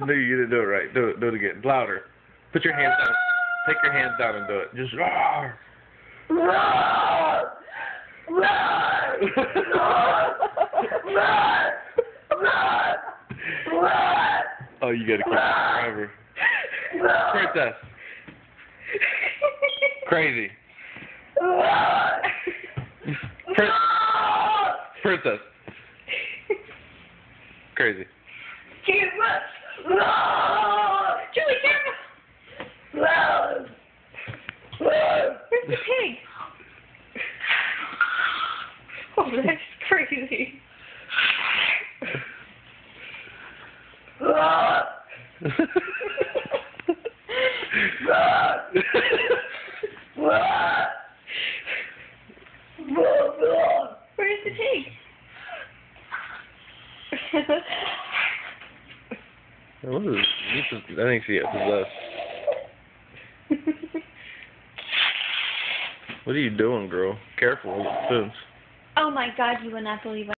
No, you didn't do it right. Do it again. Louder. Put your hands down. Take your hands down and do it. Just roar. Oh, you gotta keep it forever. Princess. Crazy. Princess. Crazy. Julie, careful! Where's the pig? Oh, that's crazy. Where's the pig? What is this? I think she gets possessed. What are you doing, girl? Careful with the spoons. Oh my God, you would not believe